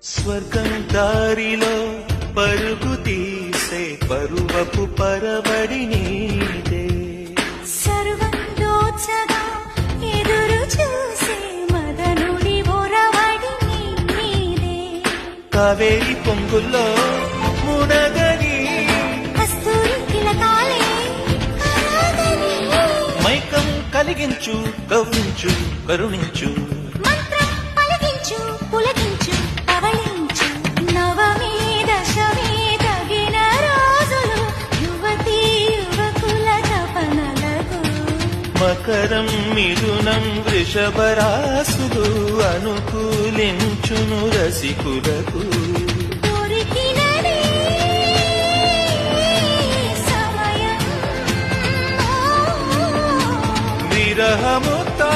స్వర్గం దారిలో పరుగు తీసే పరువపు పరవడి నీదే. సర్వం దోచగా ఎదురు చూసే మదనుడి ఒరవడి నీదే. కావేరి పొంగుల్లో మునగని కస్తూరి తిలకాలే కరగని. మైకం కలిగించు కవ్వించు కరుణించు మంత్రం పలికించు పులకించు పవళించు. నవమి దశమి తగిన రోజులు యువతీ యువకుల తపనలకు. మకరం మిథునం వృషభ రాసులు అనుకూలించును రసికులకు. దొరికినది సమయం. విరహముతా